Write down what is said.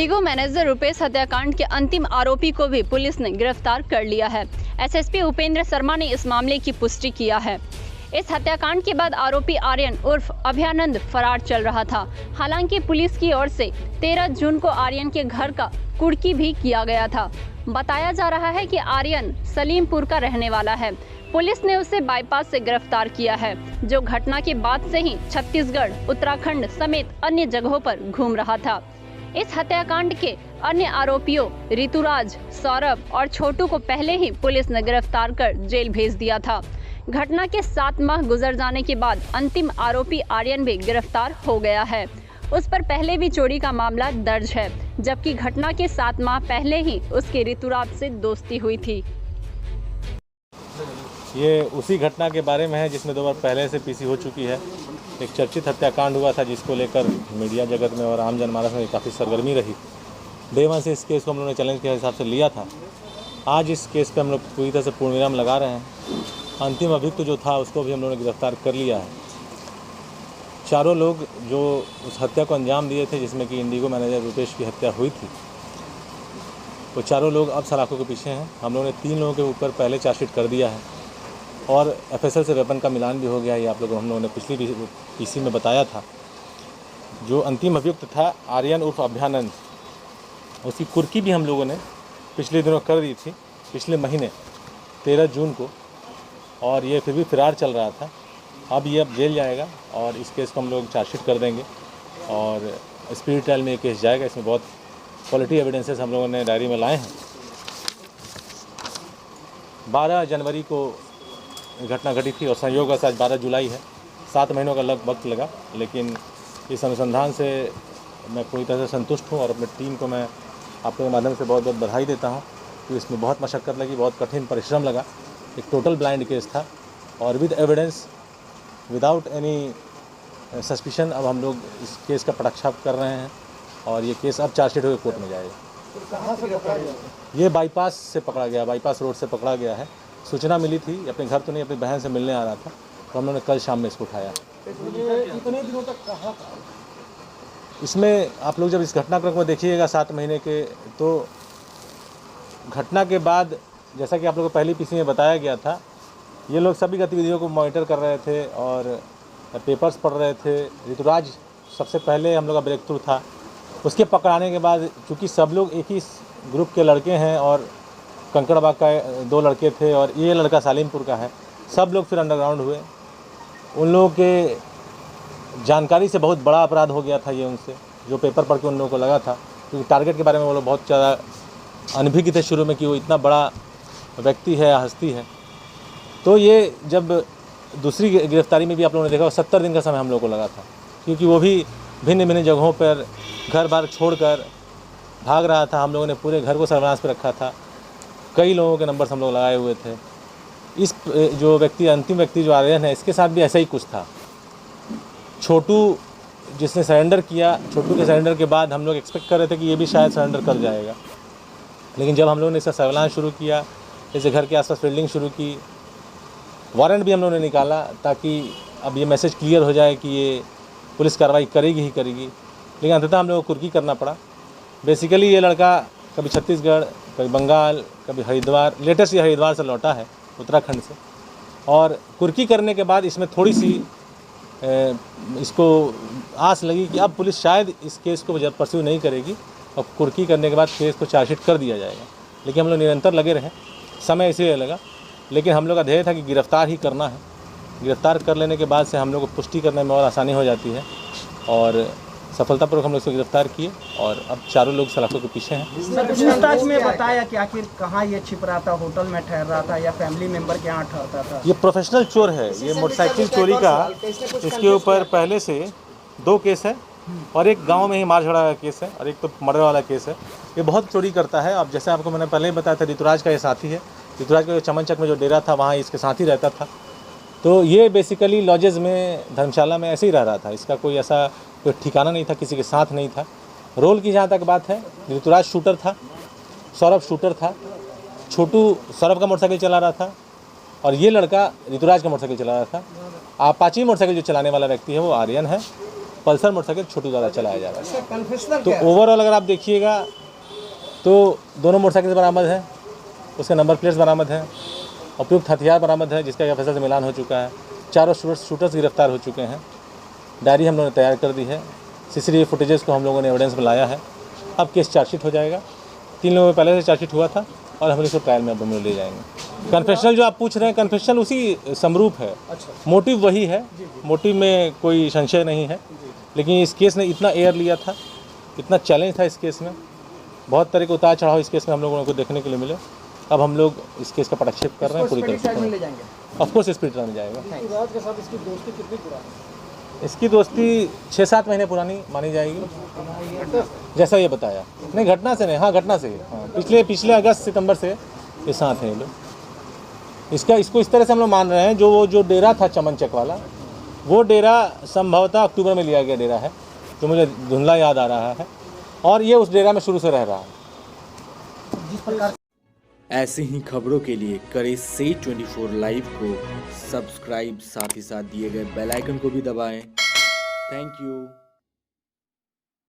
Indigo manager Rupesh हत्याकांड के अंतिम आरोपी को भी पुलिस ने गिरफ्तार कर लिया है। एसएसपी उपेंद्र शर्मा ने इस मामले की पुष्टि किया है। इस हत्याकांड के बाद आरोपी आर्यन उर्फ अभयानंद फरार चल रहा था। हालांकि पुलिस की ओर से 13 जून को आर्यन के घर का कुर्की भी किया गया था। बताया जा रहा है कि आर्यन सलीमपुर का रहने वाला है। पुलिस ने उसे बाईपास से गिरफ्तार किया है, जो घटना के बाद से ही छत्तीसगढ़, उत्तराखंड समेत अन्य जगहों पर घूम रहा था। इस हत्याकांड के अन्य आरोपियों ऋतुराज, सौरभ और छोटू को पहले ही पुलिस ने गिरफ्तार कर जेल भेज दिया था। घटना के 7 माह गुजर जाने के बाद अंतिम आरोपी आर्यन भी गिरफ्तार हो गया है। उस पर पहले भी चोरी का मामला दर्ज है, जबकि घटना के 7 माह पहले ही उसके ऋतुराज से दोस्ती हुई थी। ये उसी घटना के बारे में है जिसमें 2 बार पहले से पीसी हो चुकी है। एक चर्चित हत्याकांड हुआ था जिसको लेकर मीडिया जगत में और आम जनमानस में काफ़ी सरगर्मी रही। डे वन से इस केस को हम लोगों ने चैलेंज के हिसाब से लिया था। आज इस केस पे हम लोग पूरी तरह से पूर्णविराम लगा रहे हैं। अंतिम अभियुक्त जो था उसको भी हम लोगों ने गिरफ्तार कर लिया है। चारों लोग जो उस हत्या को अंजाम दिए थे, जिसमें कि इंडिगो मैनेजर रुपेश की हत्या हुई थी, वो चारों लोग अब सलाखों के पीछे हैं। हम लोगों ने 3 लोगों के ऊपर पहले चार्जशीट कर दिया है और एफएसएल से वेपन का मिलान भी हो गया है। आप लोगों को हम लोगों ने पिछली पीसी में बताया था। जो अंतिम अभियुक्त था आर्यन उर्फ अभयानंद, उसकी कुर्की भी हम लोगों ने पिछले दिनों कर दी थी, पिछले महीने 13 जून को, और ये फिर भी फरार चल रहा था। अब जेल जाएगा और इस केस को हम लोग चार्जशीट कर देंगे और स्पीड ट्रायल में ये केस जाएगा। इसमें बहुत क्वालिटी एविडेंसेस हम लोगों ने डायरी में लाए हैं। 12 जनवरी को घटना घटी थी और संयोग से आज 12 जुलाई है। 7 महीनों का वक्त लगा, लेकिन इस अनुसंधान से मैं पूरी तरह से संतुष्ट हूँ और अपने टीम को मैं आपके माध्यम से बहुत बहुत बधाई देता हूँ कि इसमें बहुत मशक्क़त लगी, बहुत कठिन परिश्रम लगा। एक टोटल ब्लाइंड केस था और with evidence, without any suspicion अब हम लोग इस केस का पटाक्षेप कर रहे हैं और ये केस अब चार्जशीट होकर कोर्ट में जाएगा। ये बाईपास से पकड़ा गया, बाईपास रोड से पकड़ा गया है। सूचना मिली थी, अपने घर तो नहीं, अपनी बहन से मिलने आ रहा था, तो हम लोगों ने कल शाम में इसको उठाया। इतने दिनों तक कहाँ था? इसमें आप लोग जब इस घटनाक्रम को देखिएगा 7 महीने के, तो घटना के बाद जैसा कि आप लोगों को पहली पीसी में बताया गया था, ये लोग सभी गतिविधियों को मॉनिटर कर रहे थे और पेपर्स पढ़ रहे थे। ऋतुराज सबसे पहले हम लोग का ब्रेक थ्रू था। उसके पकड़ाने के बाद चूँकि सब लोग एक ही ग्रुप के लड़के हैं और कंकड़बाग का 2 लड़के थे और ये लड़का सालिमपुर का है, सब लोग फिर अंडरग्राउंड हुए। उन लोगों के जानकारी से बहुत बड़ा अपराध हो गया था ये उनसे, जो पेपर पढ़ के उन लोगों को लगा था, क्योंकि टारगेट के बारे में वो लोग बहुत ज़्यादा अनभिज्ञ थे शुरू में कि वो इतना बड़ा व्यक्ति है, हस्ती है। तो ये जब दूसरी गिरफ्तारी में भी आप लोगों ने देखा 70 दिन का समय हम लोगों को लगा था, क्योंकि वो भी भिन्न भिन्न जगहों पर घर बार छोड़कर भाग रहा था। हम लोगों ने पूरे घर को सर्विलांस पर रखा था। कई लोगों के नंबर हम लोग लगाए हुए थे। इस जो व्यक्ति, अंतिम व्यक्ति जो आर्यन है, इसके साथ भी ऐसा ही कुछ था। छोटू जिसने सरेंडर किया, छोटू के सरेंडर के बाद हम लोग एक्सपेक्ट कर रहे थे कि ये भी शायद सरेंडर कर जाएगा, लेकिन जब हम लोगों ने इसका सर्विलांस शुरू किया, इसे घर के आसपास फील्डिंग शुरू की, वारंट भी हम लोगों ने निकाला ताकि अब ये मैसेज क्लियर हो जाए कि ये पुलिस कार्रवाई करेगी ही करेगी, लेकिन अंततः हम लोगों को कुर्की करना पड़ा। बेसिकली ये लड़का कभी छत्तीसगढ़, कभी बंगाल, कभी हरिद्वार, लेटेस्ट ये हरिद्वार से लौटा है, उत्तराखंड से, और कुर्की करने के बाद इसमें थोड़ी सी इसको आस लगी कि अब पुलिस शायद इस केस को जब परस्यू नहीं करेगी और कुर्की करने के बाद केस को चार्जशीट कर दिया जाएगा। लेकिन हम लोग निरंतर लगे रहे, समय इसीलिए लगा, लेकिन हम लोग का ध्येय था कि गिरफ्तार ही करना है। गिरफ्तार कर लेने के बाद से हम लोग को पुष्टि करने में और आसानी हो जाती है और सफलतापूर्वक हम लोग इसको गिरफ्तार किए और अब चारों लोग सलाखों के पीछे हैं। सर, पूछताछ में बताया कि आखिर कहाँ ये छिप रहा था, होटल में ठहर रहा था या फैमिली मेंबर के यहाँ ठहरता था? ये प्रोफेशनल चोर है। ये मोटरसाइकिल चोरी का इसके ऊपर पहले से 2 केस है और एक गांव में ही मार झगड़ा का केस है और एक तो मर्डर वाला केस है। ये बहुत चोरी करता है। अब जैसे आपको मैंने पहले ही बताया था, ऋतुराज का ये साथी है। ऋतुराज का जो चमनचक में जो डेरा था, वहाँ इसके साथ ही रहता था। तो ये बेसिकली लॉजेज में, धर्मशाला में ऐसे ही रह रहा था। इसका कोई ऐसा कोई ठिकाना नहीं था, किसी के साथ नहीं था। रोल की जहाँ तक बात है, ऋतुराज शूटर था, सौरभ शूटर था, छोटू सौरभ का मोटरसाइकिल चला रहा था और ये लड़का ऋतुराज का मोटरसाइकिल चला रहा था। अपाची मोटरसाइकिल जो चलाने वाला व्यक्ति है वो आर्यन है पल्सर मोटरसाइकिल छोटू द्वारा चलाया जा रहा है। कन्फेशनल तो ओवरऑल अगर आप देखिएगा तो दोनों मोटरसाइकिल बरामद है, उसके नंबर प्लेट्स बरामद हैं, उपयुक्त हथियार बरामद है जिसका एफएसएल से मिलान हो चुका है। चारों शूटर्स गिरफ्तार हो चुके हैं। डायरी हम लोगों ने तैयार कर दी है। सीसीटीवी फुटेजेस को हम लोगों ने एविडेंस में लाया है। अब केस चार्जशीट हो जाएगा। 3 लोगों में पहले से चार्जशीट हुआ था और हम इसको ट्रायल में अब हम लोग ले जाएंगे। कन्फेशनल जो आप पूछ रहे हैं, कन्फेशनल उसी समरूप है। मोटिव वही है, मोटिव में कोई संशय नहीं है। लेकिन इस केस ने इतना एयर लिया था, इतना चैलेंज था इस केस में, बहुत तरह के उतार चढ़ाव इस केस में हम लोगों को देखने के लिए मिले। अब हम लोग इस केस का पटाक्षेप कर रहे हैं पूरी तरह से। ऑफकोर्स स्पीड ट्रायल में जाएगा। के साथ इसकी दोस्ती कितनी पुरानी? इसकी दोस्ती 6-7 महीने पुरानी मानी जाएगी, जैसा ये बताया। नहीं, घटना से नहीं, हाँ घटना से ही, हाँ पिछले अगस्त सितंबर से ये साथ हैं ये लोग। इसको इस तरह से हम लोग मान रहे हैं, जो डेरा था चमन चक वाला, वो डेरा संभवतः अक्टूबर में लिया गया डेरा है, जो मुझे धुंधला याद आ रहा है, और ये उस डेरा में शुरू से रह रहा है। जिस प्रकार ऐसे ही खबरों के लिए करें से 24 लाइव को सब्सक्राइब, साथ ही साथ दिए गए बेल आइकन को भी दबाएं। Thank you.